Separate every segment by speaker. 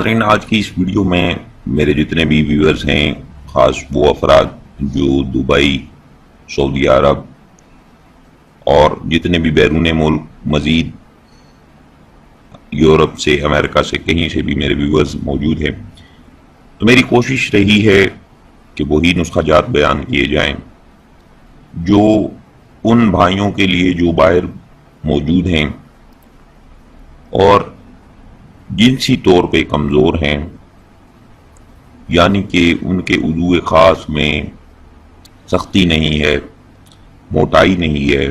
Speaker 1: ناظرین، آج کی اس ویڈیو میں میرے جتنے بھی ویورز ہیں، خاص وہ افراد جو دبئی، سعودی عرب اور جتنے بھی بیرون ملک، مزید یورپ سے، امریکہ سے، کہیں سے بھی میرے ویورز موجود ہیں، تو میری کوشش رہی ہے کہ وہی نسخہ جات بیان کیے جائیں جو ان بھائیوں کے لیے جو باہر موجود ہیں اور جنسی طور پہ کمزور ہیں، یعنی کہ ان کے عضو خاص میں سختی نہیں ہے، موٹائی نہیں ہے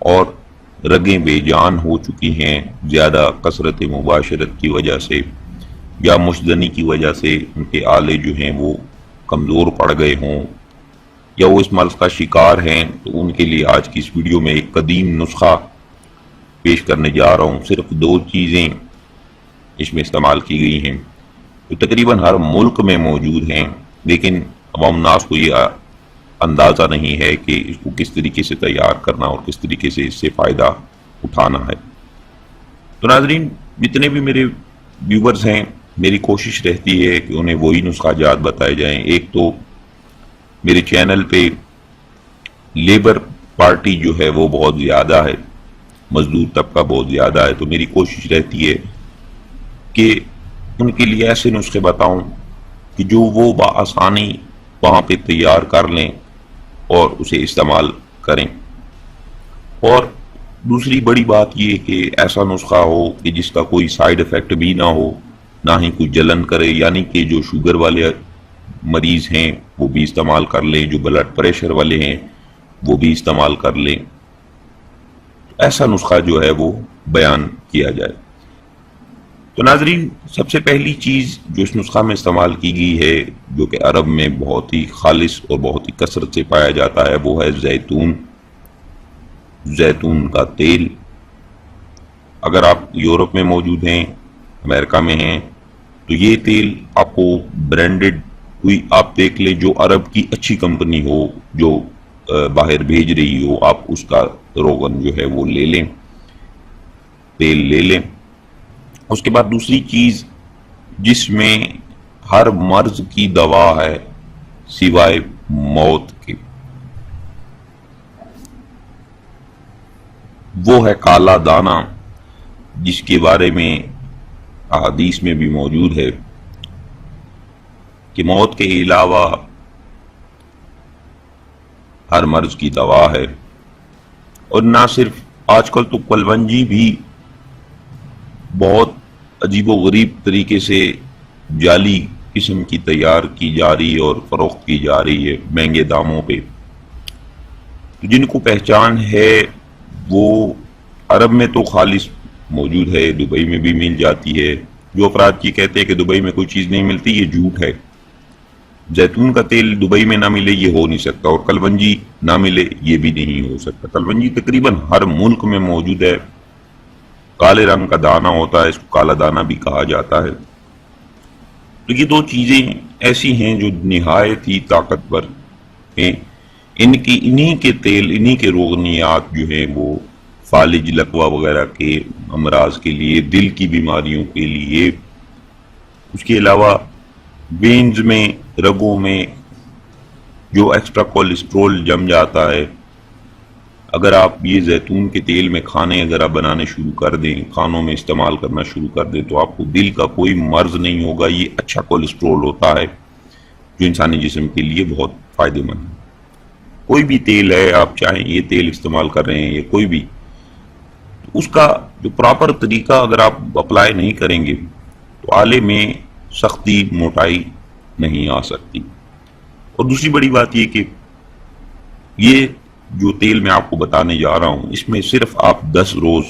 Speaker 1: اور رگیں بے جان ہو چکی ہیں زیادہ کثرت مباشرت کی وجہ سے یا مشدنی کی وجہ سے، ان کے آلے جو ہیں وہ کمزور پڑ گئے ہوں یا وہ اس مرض کا شکار ہیں، تو ان کے لیے آج کی اس ویڈیو میں ایک قدیم نسخہ پیش کرنے جا رہا ہوں۔ صرف 2 چیزیں اس میں استعمال کی گئی ہیں جو تقریباً ہر ملک میں موجود ہیں، لیکن عوام الناس کو یہ اندازہ نہیں ہے کہ اس کو کس طریقے سے تیار کرنا اور کس طریقے سے اس سے فائدہ اٹھانا ہے۔ تو ناظرین، جتنے بھی میرے ویورز ہیں، میری کوشش رہتی ہے کہ انہیں وہی نسخہ جات بتائے جائیں۔ ایک تو میرے چینل پہ لیبر پارٹی جو ہے وہ بہت زیادہ ہے، مزدور طبقہ بہت زیادہ ہے، تو میری کوشش رہتی ہے کہ ان کے لیے ایسے نسخے بتاؤں کہ جو وہ بآسانی وہاں پہ تیار کر لیں اور اسے استعمال کریں۔ اور دوسری بڑی بات یہ کہ ایسا نسخہ ہو کہ جس کا کوئی سائیڈ ایفیکٹ بھی نہ ہو، نہ ہی کوئی جلن کرے، یعنی کہ جو شوگر والے مریض ہیں وہ بھی استعمال کر لیں، جو بلڈ پریشر والے ہیں وہ بھی استعمال کر لیں۔ ایسا نسخہ جو ہے وہ بیان کیا جائے۔ تو ناظرین، سب سے پہلی چیز جو اس نسخہ میں استعمال کی گئی ہے، جو کہ عرب میں بہت ہی خالص اور بہت ہی کثرت سے پایا جاتا ہے، وہ ہے زیتون کا تیل۔ اگر آپ یورپ میں موجود ہیں، امریکہ میں ہیں، تو یہ تیل آپ کو برانڈڈ کوئی آپ دیکھ لیں جو عرب کی اچھی کمپنی ہو، جو باہر بھیج رہی ہو، آپ اس کا روغن جو ہے وہ لے لیں، تیل لے لیں۔ اس کے بعد دوسری چیز جس میں ہر مرض کی دوا ہے سوائے موت کے، وہ ہے کالا دانہ، جس کے بارے میں احادیث میں بھی موجود ہے کہ موت کے علاوہ ہر مرض کی دوا ہے۔ اور نہ صرف، آج کل تو کلونجی بھی بہت عجیب و غریب طریقے سے جعلی قسم کی تیار کی جا رہی ہے اور فروخت کی جا رہی ہے مہنگے داموں پہ۔ جن کو پہچان ہے وہ عرب میں تو خالص موجود ہے، دبئی میں بھی مل جاتی ہے۔ جو افراد کی کہتے ہیں کہ دبئی میں کوئی چیز نہیں ملتی، یہ جھوٹ ہے۔ زیتون کا تیل دبئی میں نہ ملے یہ ہو نہیں سکتا، اور کلونجی نہ ملے یہ بھی نہیں ہو سکتا۔ کلونجی تقریباً ہر ملک میں موجود ہے، کالے رنگ کا دانہ ہوتا ہے، اس کو کالا دانہ بھی کہا جاتا ہے۔ تو یہ 2 چیزیں ایسی ہیں جو نہایت ہی طاقتور ہیں۔ انہی کے تیل، انہی کے روغنیات جو ہیں وہ فالج، لقوہ وغیرہ کے امراض کے لیے، دل کی بیماریوں کے لیے، اس کے علاوہ وینز میں، رگوں میں جو ایکسٹرا کولیسٹرول جم جاتا ہے، اگر آپ یہ زیتون کے تیل میں کھانے اگر آپ بنانے شروع کر دیں، کھانوں میں استعمال کرنا شروع کر دیں، تو آپ کو دل کا کوئی مرض نہیں ہوگا۔ یہ اچھا کولیسٹرول ہوتا ہے جو انسانی جسم کے لیے بہت فائدہ مند ہے۔ کوئی بھی تیل ہے، آپ چاہیں یہ تیل استعمال کر رہے ہیں یا کوئی بھی، اس کا جو پراپر طریقہ اگر آپ اپلائی نہیں کریں گے تو آلے میں سختی، موٹائی نہیں آ سکتی۔ اور دوسری بڑی بات یہ کہ یہ جو تیل میں آپ کو بتانے جا رہا ہوں، اس میں صرف آپ 10 روز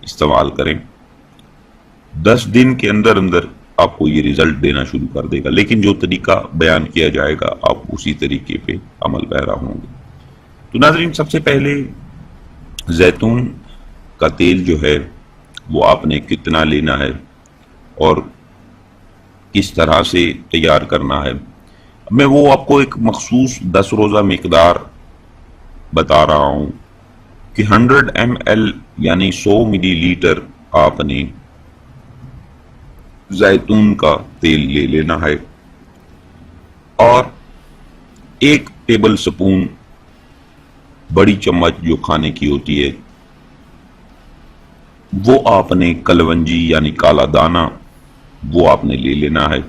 Speaker 1: استعمال کریں، 10 دن کے اندر اندر آپ کو یہ رزلٹ دینا شروع کر دے گا۔ لیکن جو طریقہ بیان کیا جائے گا آپ اسی طریقے پہ عمل پیرا ہوں گے۔ تو ناظرین، سب سے پہلے زیتون کا تیل جو ہے وہ آپ نے کتنا لینا ہے اور کس طرح سے تیار کرنا ہے، میں وہ آپ کو ایک مخصوص 10 روزہ مقدار بتا رہا ہوں کہ 100 ml یعنی 100 ملی لیٹر آپ نے زیتون کا تیل لے لینا ہے اور 1 ٹیبل سپون بڑی چمچ جو کھانے کی ہوتی ہے وہ آپ نے کلونجی یعنی کالا دانہ وہ آپ نے لے لینا ہے۔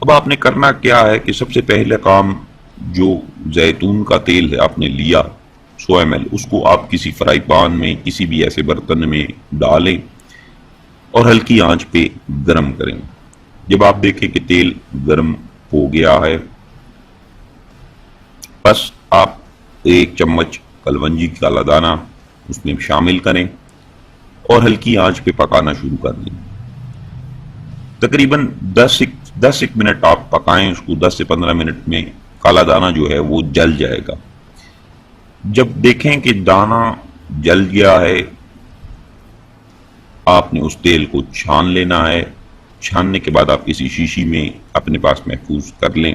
Speaker 1: اب آپ نے کرنا کیا ہے کہ سب سے پہلے کام جو زیتون کا تیل ہے آپ نے لیا 100 ml، اس کو آپ کسی فرائی پان میں کسی بھی ایسے برتن میں ڈالیں اور ہلکی آنچ پہ گرم کریں۔ جب آپ دیکھیں کہ تیل گرم ہو گیا ہے بس آپ 1 چمچ کلونجی کالا دانہ اس میں شامل کریں اور ہلکی آنچ پہ پکانا شروع کر دیں۔ تقریباً 10 منٹ آپ پکائیں اس کو، 10 سے 15 منٹ میں کالا دانہ جو ہے وہ جل جائے گا۔ جب دیکھیں کہ دانہ جل گیا ہے آپ نے اس تیل کو چھان لینا ہے۔ چھاننے کے بعد آپ کسی شیشی میں اپنے پاس محفوظ کر لیں۔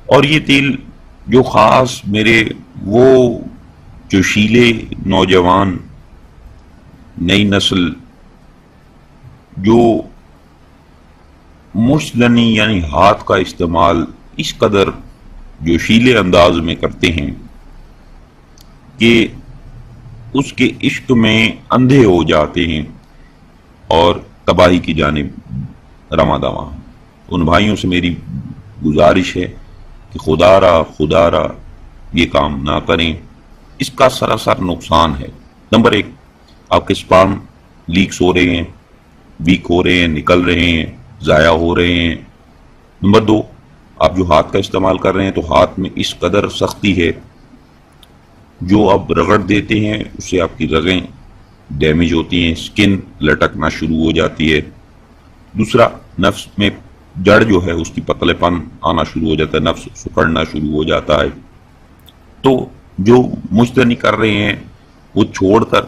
Speaker 1: اور یہ تیل جو خاص میرے وہ جوشیلے نوجوان نئی نسل جو مشتنی یعنی ہاتھ کا استعمال اس قدر جوشیلے انداز میں کرتے ہیں کہ اس کے عشق میں اندھے ہو جاتے ہیں اور تباہی کی جانب رواں دواں۔ ان بھائیوں سے میری گزارش ہے کہ خدا را یہ کام نہ کریں، اس کا سراسر نقصان ہے۔ نمبر 1، آپ کے سپرم لیکس ہو رہے ہیں، ویک ہو رہے ہیں، نکل رہے ہیں، ضائع ہو رہے ہیں۔ نمبر 2، آپ جو ہاتھ کا استعمال کر رہے ہیں تو ہاتھ میں اس قدر سختی ہے جو آپ رگڑ دیتے ہیں اس سے آپ کی رگیں ڈیمیج ہوتی ہیں، سکن لٹکنا شروع ہو جاتی ہے۔ دوسرا، نفس میں جڑ جو ہے اس کی پتلے پن آنا شروع ہو جاتا ہے، نفس سکڑنا شروع ہو جاتا ہے۔ تو جو مجتنی کر رہے ہیں وہ چھوڑ کر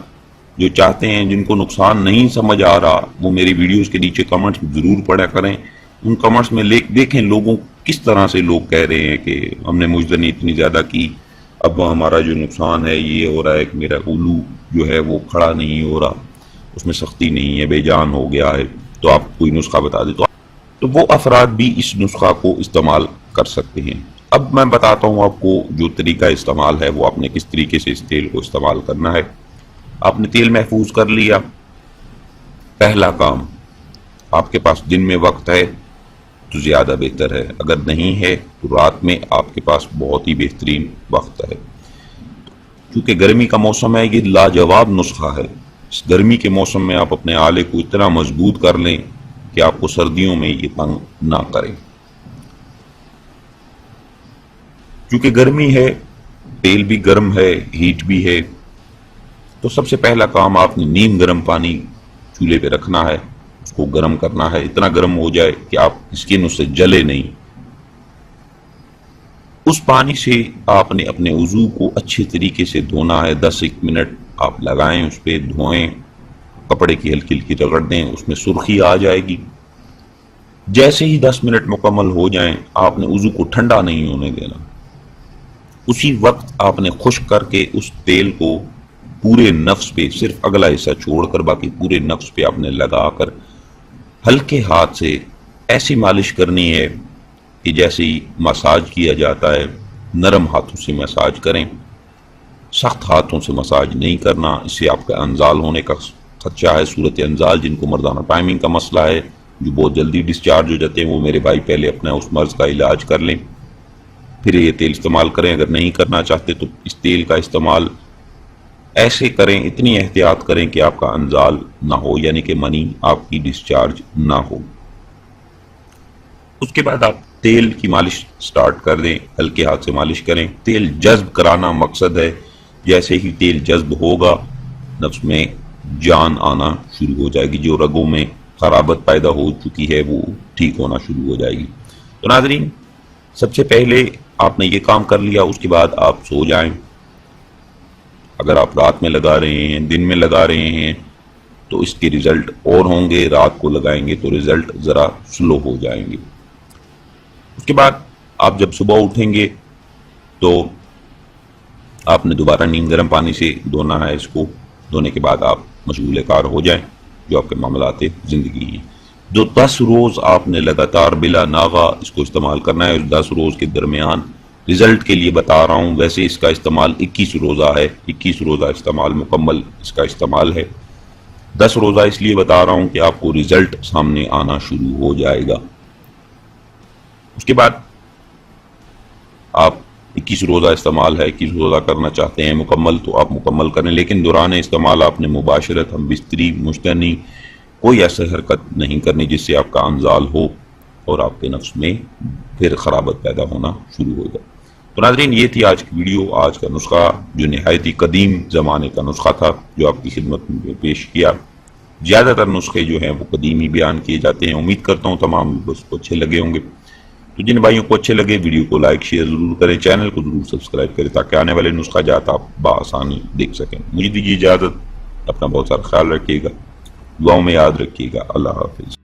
Speaker 1: جو چاہتے ہیں، جن کو نقصان نہیں سمجھ آ رہا، وہ میری ویڈیوز کے نیچے کمنٹس ضرور پڑھا کریں۔ ان کمنٹس میں دیکھیں لوگوں کس طرح سے لوگ کہہ رہے ہیں کہ ہم نے مجتنی اتنی زیادہ کی، اب ہمارا جو نقصان ہے یہ ہو رہا ہے کہ میرا اولو جو ہے وہ کھڑا نہیں ہو رہا، اس میں سختی نہیں ہے، بے جان ہو گیا ہے، تو آپ کوئی نسخہ بتا دیں تو وہ افراد بھی اس نسخہ کو استعمال کر سکتے ہیں۔ اب میں بتاتا ہوں آپ کو جو طریقہ استعمال ہے وہ آپ نے کس طریقے سے اس تیل کو استعمال کرنا ہے۔ آپ نے تیل محفوظ کر لیا۔ پہلا کام، آپ کے پاس دن میں وقت ہے تو زیادہ بہتر ہے، اگر نہیں ہے تو رات میں آپ کے پاس بہت ہی بہترین وقت ہے۔ کیونکہ گرمی کا موسم ہے، یہ لاجواب نسخہ ہے۔ اس گرمی کے موسم میں آپ اپنے آلے کو اتنا مضبوط کر لیں کہ آپ کو سردیوں میں یہ تنگ نہ کریں۔ کیونکہ گرمی ہے، تیل بھی گرم ہے، ہیٹ بھی ہے، تو سب سے پہلا کام آپ نے نیم گرم پانی چولہے پہ رکھنا ہے، اس کو گرم کرنا ہے، اتنا گرم ہو جائے کہ آپ اسکن اس سے جلے نہیں۔ اس پانی سے آپ نے اپنے وضو کو اچھے طریقے سے دھونا ہے، 10 منٹ آپ لگائیں، اس پہ دھوئیں، کپڑے کی ہلکی ہلکی رگڑ دیں، اس میں سرخی آ جائے گی۔ جیسے ہی 10 منٹ مکمل ہو جائیں آپ نے وضو کو ٹھنڈا نہیں ہونے دینا، اسی وقت آپ نے خشک کر کے اس تیل کو پورے نفس پہ، صرف اگلا حصہ چھوڑ کر باقی پورے نفس پہ آپ نے لگا کر ہلکے ہاتھ سے ایسی مالش کرنی ہے کہ جیسے ہی مساج کیا جاتا ہے، نرم ہاتھوں سے مساج کریں، سخت ہاتھوں سے مساج نہیں کرنا، اس سے آپ کا انزال ہونے کا خدشہ ہے۔ صورت انزال جن کو مردانہ ٹائمنگ کا مسئلہ ہے، جو بہت جلدی ڈسچارج ہو جاتے ہیں، وہ میرے بھائی پہلے اپنا اس مرض کا علاج کر لیں، پھر یہ تیل استعمال کریں۔ اگر نہیں کرنا چاہتے تو اس تیل کا استعمال ایسے کریں، اتنی احتیاط کریں کہ آپ کا انزال نہ ہو، یعنی کہ منی آپ کی ڈسچارج نہ ہو۔ اس کے بعد آپ تیل کی مالش سٹارٹ کر دیں، ہلکے ہاتھ سے مالش کریں۔ تیل جذب کرانا مقصد ہے، جیسے ہی تیل جذب ہوگا نفس میں جان آنا شروع ہو جائے گی، جو رگوں میں خرابت پیدا ہو چکی ہے وہ ٹھیک ہونا شروع ہو جائے گی۔ تو ناظرین، سب سے پہلے آپ نے یہ کام کر لیا، اس کے بعد آپ سو جائیں۔ اگر آپ رات میں لگا رہے ہیں، دن میں لگا رہے ہیں تو اس کے ریزلٹ اور ہوں گے، رات کو لگائیں گے تو ریزلٹ ذرا سلو ہو جائیں گے۔ اس کے بعد آپ جب صبح اٹھیں گے تو آپ نے دوبارہ نیم گرم پانی سے دھونا ہے، اس کو دھونے کے بعد آپ مشغول کار ہو جائیں۔ جو آپ کے معاملات زندگی ہیں. جو 10 روز آپ نے لگاتار بلا ناغہ اس کو استعمال کرنا ہے. 10 روز کے درمیان رزلٹ کے لیے بتا رہا ہوں، ویسے اس کا استعمال 21 روزہ ہے. 21 روزہ استعمال مکمل اس کا استعمال ہے. 10 روزہ اس لیے بتا رہا ہوں کہ آپ کو رزلٹ سامنے آنا شروع ہو جائے گا. اس کے بعد آپ 21 روزہ استعمال ہے، 21 روزہ کرنا چاہتے ہیں مکمل تو آپ مکمل کریں، لیکن دوران استعمال آپ نے مباشرت، ہم بستری، مشتنی کوئی ایسا حرکت نہیں کرنی جس سے آپ کا انزال ہو اور آپ کے نفس میں پھر خرابت پیدا ہونا شروع ہو جائے. تو ناظرین، یہ تھی آج کی ویڈیو، آج کا نسخہ جو نہایت ہی قدیم زمانے کا نسخہ تھا جو آپ کی خدمت میں پیش کیا. زیادہ تر نسخے جو ہیں وہ قدیمی بیان کیے جاتے ہیں. امید کرتا ہوں تمام اس کو اچھے لگے ہوں گے. تو جن بھائیوں کو اچھے لگے ویڈیو کو لائک شیئر ضرور کریں، چینل کو ضرور سبسکرائب کریں تاکہ آنے والے نسخہ جات آپ بآسانی دیکھ سکیں. مجھے دیجیے اجازت، اپنا بہت سارا خیال رکھیے گا، دعاؤں میں یاد رکھیے گا. اللہ حافظ.